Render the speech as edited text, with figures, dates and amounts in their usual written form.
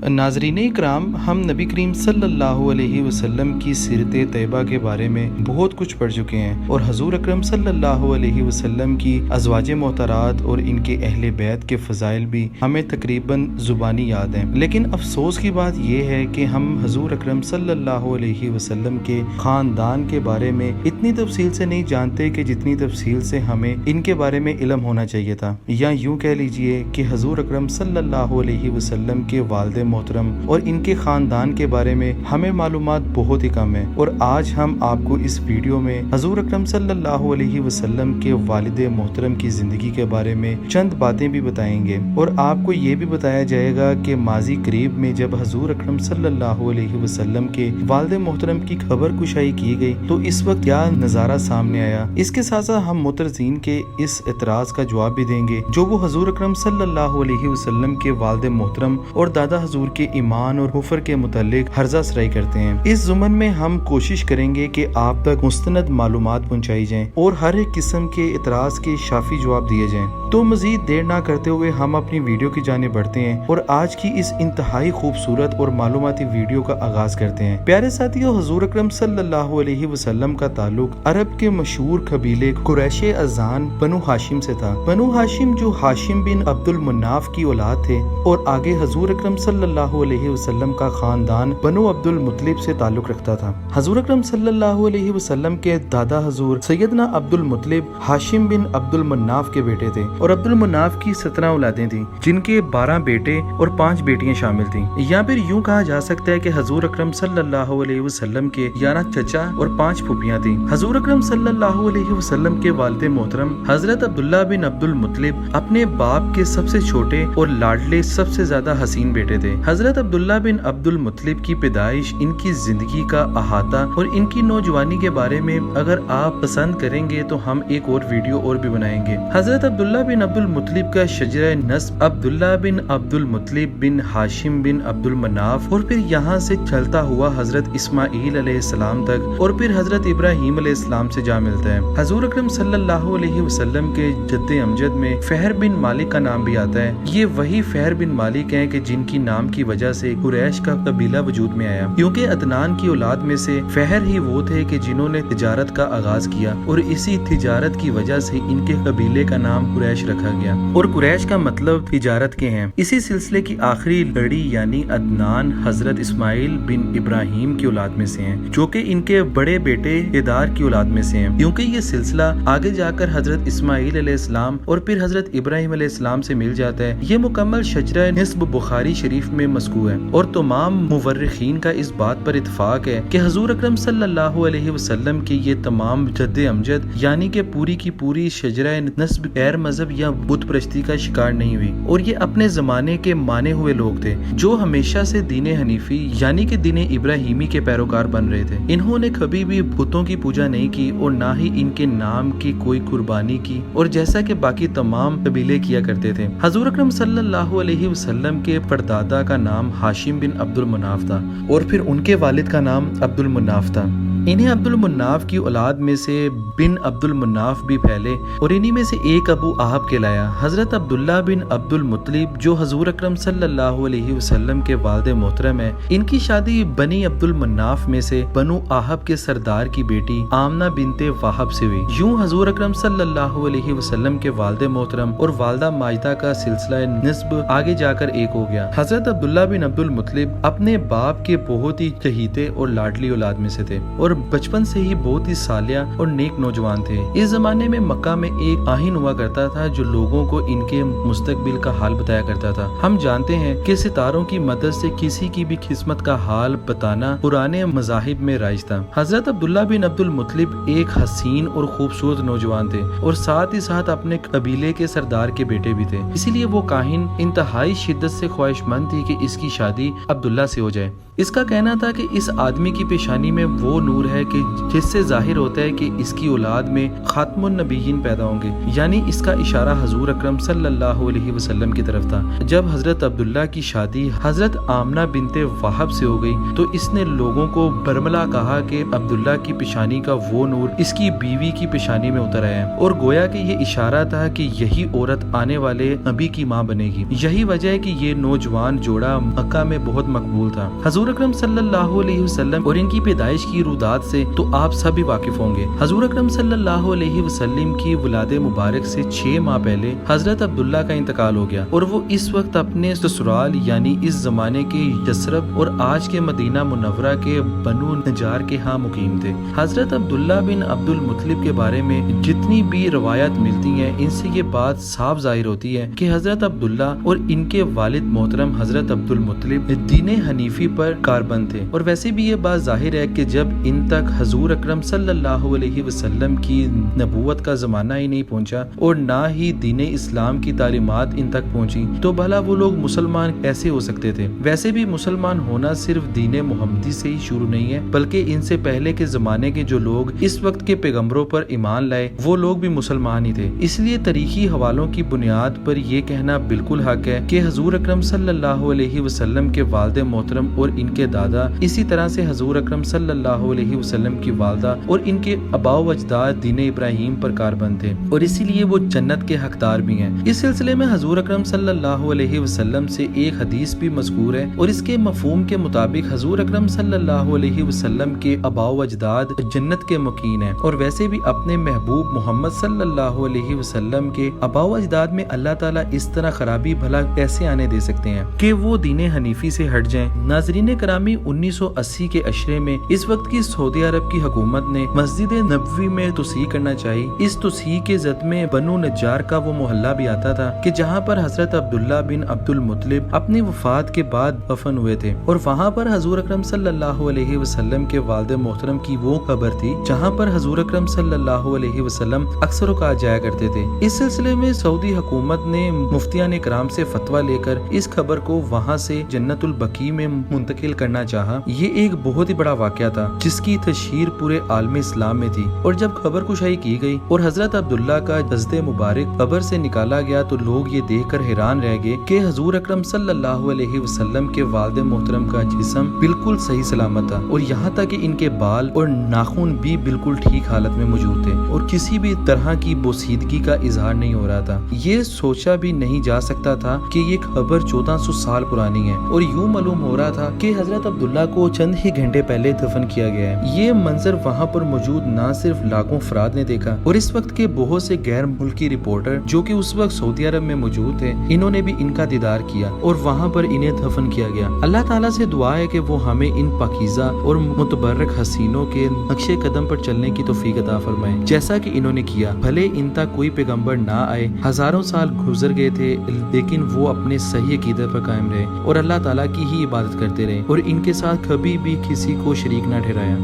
नाज़रीन इकराम, हम नबी करीम सल्लल्लाहु अलैहि वसल्लम की सीरत तैयबा के बारे में बहुत कुछ पढ़ चुके हैं और हजूर अकरम सल्लल्लाहु अलैहि वसल्लम की अज़वाज मोहतरात और इनके अहले बैत के फ़ज़ाइल भी हमें तकरीबन ज़ुबानी याद हैं। लेकिन अफसोस की बात यह है कि हम हजूर अकरम सल्लल्लाहु अलैहि वसल्लम के ख़ानदान के बारे में इतनी तफसील से नहीं जानते कि जितनी तफसील से हमें इनके बारे में इल्म होना चाहिए था। या यूँ कह लीजिए कि हजूर अकरम सल्लल्लाहु अलैहि वसल्लम के वालिद मोहतरम और इनके ख़ानदान के बारे में हमें मालूमात बहुत ही कम है। और आज हम आपको इस वीडियो में हजूर अकरम सल्लल्लाहु अलैहि वसल्लम के वालिद मोहतरम की ज़िंदगी के बारे में चंद बातें भी बताएंगे और आपको ये भी बताया जाएगा कि माजी करीब में जब हजूर अकरम सल्लल्लाहु अलैहि वसल्लम के वालिद मोहतरम की खबर कुशाई की गई तो इस वक्त क्या नज़ारा सामने आया। इसके साथ साथ हम मोतरजीन के इस एतराज़ का जवाब भी देंगे जो वो हजूर अकरम सल्लल्लाहु अलैहि वसल्लम के वालिद मोहतरम और दादा हजूर के ईमान और कुफ्र के मुतालिक हर्जा सराई करते हैं। इस ज़ुमन में हम कोशिश करेंगे कि आप तक मुस्तनद मालूमात पहुँचाई जाएं और हर एक किस्म के एतराज़ के शाफी जवाब दिए जाएं। तो मजीद देर ना करते हुए हम अपनी वीडियो की जाने बढ़ते हैं और आज की इस इंतहाई खूबसूरत और मालूमाती वीडियो का आगाज करते हैं। प्यारे साथियों, हजूर अकरम सल्लल्लाहु अलैहि वसल्लम का ताल्लुक अरब के मशहूर कबीले कुरैशे अज़ान बनु हाशिम से था। बनु हाशिम जो हाशिम बिन अब्दुल मुन्नाफ की औलाद थे और आगे हजूर अकरम सल्लल्लाहु अलैहि वसल्लम का खानदान बनु अब्दुल मुत्तलिब से ताल्लुक रखता था। हजूर अकरम सल्लल्लाहु अलैहि वसल्लम के दादा हजूर सैयदना अब्दुल मुत्तलिब हाशिम बिन अब्दुल मुन्नाफ के बेटे थे और अब्दुल मुन्नाफ की 17 औलादें थीं जिनके 12 बेटे और 5 बेटियां शामिल थीं। या फिर यूं कहा जा सकता है कि हजूर अकरम सल्लल्लाहु अलैहि वसल्लम के 11 चचा और 5 फूफियां थीं। हजूर अकरम सल्लल्लाहु अलैहि वसल्लम के वालिद मोहतरम हजरत अब्दुल्ला बिन अब्दुल मुत्तलिब अपने बाप के सबसे छोटे और लाडले सबसे ज्यादा हसीन बेटे थे। हजरत अब्दुल्ला बिन अब्दुल मुत्तलिब की पैदाइश, इनकी जिंदगी का अहाता और इनकी नौजवानी के बारे में अगर आप पसंद करेंगे तो हम एक और वीडियो और भी बनाएंगे। हजरत अब्दुल्ला बिन अब्दुल मुत्तलिब का शजरा नस्ब अब्दुल्ला बिन अब्दुल मुत्तलिब बिन हाशिम बिन अब्दुल मनाफ और फिर यहाँ से चलता हुआ हजरत इस्माईल अलैहिस्सलाम तक और फिर हजरत इब्राहिम अलैहिस्सलाम से जा मिलता है। हजूर अकरम सल्लल्लाहु अलैहि वसल्लम के जद्दे अमजद में फहर बिन मालिक का नाम भी आता है। ये वही फहर बिन मालिक हैं कि जिनकी नाम की वजह से कुरैश का कबीला वजूद में आया, क्योंकि अदनान की औलाद में से फहर ही वो थे कि जिन्होंने तिजारत का आगाज किया और इसी तिजारत की वजह से इनके कबीले का नाम कुरैश रखा गया और कुरैश का मतलब तिजारत के हैं। इसी सिलसिले की आखिरी लड़ी यानी अदनान हजरत इस्माईल बिन इब्राहिम की औलाद में से हैं, जो कि इनके बड़े बेटे केदार की औलाद में से हैं। क्योंकि ये सिलसिला आगे जाकर हजरत इस्माईल अलैहिस्सलाम और फिर हजरत इब्राहिम अलैहिस्सलाम से मिल जाता है। ये मुकम्मल शजरा निस्ब बुखारी शरीफ में मज़कूर है और तमाम मुवर्रिखीन का इस बात पर इत्फाक है कि हजूर अकरम सल्लल्लाहु अलैहि वसल्लम के ये तमाम जद्दे अमजद यानी कि पूरी की पूरी शजरा नस्ब गैर मजहब या बुत परस्ती का शिकार नहीं हुई और ये अपने जमाने के माने हुए लोग थे जो हमेशा से दीन हनीफी यानी कि दीन इब्राहिमी के पैरोकार बन रहे थे। इन्होंने कभी भी बुतों की पूजा नहीं की और ना ही इनके नाम की कोई कुर्बानी की और जैसा कि बाकी तमाम कबीले किया करते थे। हजूर अकरम सल्लल्लाहु अलैहि वसल्लम के परदादा का नाम हाशिम बिन अब्दुल मुन्नाफ था और फिर उनके वालिद का नाम अब्दुल मुन्नाफ था। इन्हें अब्दुल मुन्नाफ की औलाद में से बिन अब्दुल मुन्नाफ भी फैले और इन्हीं में से एक अबू आहब कहलाया। हजरत अब्दुल्ला बिन अब्दुल मुत्तलिब जो हजूर अकरम सल्लल्लाहु अलैहि वसल्लम के वालिद मोहतरम है, इनकी शादी बनी अब्दुल मुन्नाफ में से बनु आहब के सरदार की बेटी आमना बिनते वाहब से हुई। यूं हजूर अकरम सल्लल्लाहु अलैहि वसल्लम के वालिद मोहतरम और वालदा माजिदा का सिलसिला निस्ब आगे जाकर एक हो गया। हजरत अब्दुल्ला बिन अब्दुल मुत्तलिब अपने बाप के बहुत ही चहीते और लाडली औलाद में से थे और बचपन से ही बहुत ही सालिया और नेक नौजवान थे। इस जमाने में मक्का में एक आहिन हुआ करता था जो लोगों को इनके मुस्तकबिल का हाल बताया करता था। हम जानते हैं कि सितारों की मदद से किसी की भी किस्मत का हाल बताना पुराने मज़ाहिब में राइज था। हजरत अब्दुल्ला बिन अब्दुल मुत्तलिब एक हसीन और खूबसूरत नौजवान थे और साथ ही साथ अपने कबीले के सरदार के बेटे भी थे, इसीलिए वो काहिन इंतहाई शिद्दत से ख्वाहिशमंद थी कि इसकी शादी अब्दुल्ला से हो जाए। इसका कहना था कि इस आदमी की पेशानी में वो नूर مذکور ہے کہ جس سے ظاہر ہوتا ہے کہ اس کی اولاد میں خاتم النبیین پیدا ہوں گے، یعنی اس کا اشارہ حضور اکرم صلی اللہ علیہ وسلم کی طرف تھا۔ جب حضرت عبداللہ کی شادی حضرت آمنہ بنت وہب سے ہو گئی تو اس نے لوگوں کو برملا کہا کہ عبداللہ کی پیشانی کا وہ نور اس کی بیوی کی پیشانی میں اتر آیا ہے، اور گویا کہ یہ اشارہ تھا کہ یہی عورت آنے والے نبی کی ماں بنے گی۔ یہی وجہ ہے کہ یہ نوجوان جوڑا مکہ میں بہت مقبول تھا۔ حضور اکرم صلی اللہ علیہ وسلم اور ان کی پیدائش کی رودات سے تو آپ سبھی واقف ہوں گے۔ حضور اکرم صلی اللہ علیہ وسلم کی ولادت مبارک سے 6 ماہ پہلے حضرت عبداللہ کا انتقال ہو گیا، اور وہ اس وقت اپنے سسرال یعنی اس زمانے کے یثرب اور آج کے مدینہ منورہ کے بنو نجار کے ہاں مقیم تھے۔ حضرت عبداللہ بن عبد المطلب کے بارے میں جتنی بھی روایات ملتی ہیں ان سے یہ بات صاف ظاہر ہوتی ہے کہ حضرت عبداللہ اور ان کے والد محترم حضرت عبد المطلب دین حنیفی پر کاربند تھے، اور ویسے بھی یہ بات ظاہر ہے کہ جب ان تک حضور اکرم صلی اللہ علیہ وسلم کی نبوت کا زمانہ ہی نہیں پہنچا اور نہ ہی دین اسلام کی تعلیمات ان تک پہنچی تو بھلا وہ لوگ مسلمان کیسے ہو سکتے تھے؟ ویسے بھی مسلمان ہونا صرف دین محمدی سے ہی شروع نہیں ہے، بلکہ ان سے پہلے کے زمانے کے جو لوگ اس وقت کے پیغمبروں پر ایمان لائے وہ لوگ بھی مسلمان ہی تھے۔ اس لیے تاریخی حوالوں کی بنیاد پر یہ کہنا بالکل حق ہے کہ حضور اکرم صلی اللہ علیہ وسلم کے والد محترم اور ان کے دادا، اسی طرح سے حضور اکرم صلی اللہ علیہ وسلم کی والدہ اور ان کے آباء و اجداد دین ابراہیم پر کاربند تھے، اور اسی لیے وہ جنت کے حقدار بھی ہیں۔ اس سلسلے میں حضور اکرم صلی اللہ علیہ وسلم سے ایک حدیث بھی مذکور ہے، اور اس کے مفہوم کے مطابق حضور اکرم صلی اللہ علیہ وسلم کے آباء و اجداد جنت کے مکین ہیں، اور ویسے بھی اپنے محبوب محمد صلی اللہ علیہ وسلم کے آباء و اجداد میں اللہ تعالیٰ اس طرح خرابی بھلا کیسے آنے دے سکتے ہیں کہ وہ دین حنیفی سے ہٹ جائیں۔ ناظرین کرامی، 1980 کے عشرے میں اس وقت کی سعودی عرب کی حکومت نے مسجد نبوی میں توسیع کرنا چاہی۔ اس توسیع کے زد میں بنو نجار کا وہ محلہ بھی آتا تھا کہ جہاں پر حضرت عبداللہ بن عبد المطلب اپنی وفات کے بعد دفن ہوئے تھے، اور وہاں پر حضور اکرم صلی اللہ علیہ وسلم کے والد محترم کی وہ قبر تھی جہاں پر حضور اکرم صلی اللہ علیہ وسلم اکثر اوقات جایا کرتے تھے۔ اس سلسلے میں سعودی حکومت نے مفتیان کرام سے فتویٰ لے کر اس خبر کو وہاں سے جنت البقیع میں منتقل کرنا چاہا۔ یہ ایک بہت ہی بڑا واقعہ تھا جس کی تشہیر پورے عالم اسلام میں تھی، اور جب خبر کشائی کی گئی اور حضرت عبداللہ کا جسد مبارک قبر سے نکالا گیا تو لوگ یہ دیکھ کر حیران رہ گئے کہ حضور اکرم صلی اللہ علیہ وسلم کے والد محترم کا جسم بالکل صحیح سلامت تھا، اور یہاں تک کہ ان کے بال اور ناخن بھی بالکل ٹھیک حالت میں موجود تھے، اور کسی بھی طرح کی بوسیدگی کا اظہار نہیں ہو رہا تھا۔ یہ سوچا بھی نہیں جا سکتا تھا کہ یہ خبر 1400 سال پرانی ہے، اور یوں معلوم ہو رہا تھا کہ حضرت عبداللہ کو چند ہی گھنٹے پہلے دفن کیا گیا ہے۔ یہ منظر وہاں پر موجود نہ صرف لاکھوں افراد نے دیکھا، اور اس وقت کے بہت سے غیر ملکی رپورٹر جو کہ اس وقت سعودی عرب میں موجود تھے انہوں نے بھی ان کا دیدار کیا، اور وہاں پر انہیں دفن کیا گیا۔ اللہ تعالیٰ سے دعا ہے کہ وہ ہمیں ان پاکیزہ اور متبرک حسینوں کے نقش قدم پر چلنے کی توفیق عطا فرمائے جیسا کہ انہوں نے کیا۔ بھلے ان تک کوئی پیغمبر نہ آئے، ہزاروں سال گزر گئے تھے، لیکن وہ اپنے صحیح عقیدت پر قائم رہے اور اللہ تعالیٰ کی ہی عبادت کرتے رہے، اور ان کے ساتھ کبھی بھی کسی کو شریک نہ ٹھہرایا۔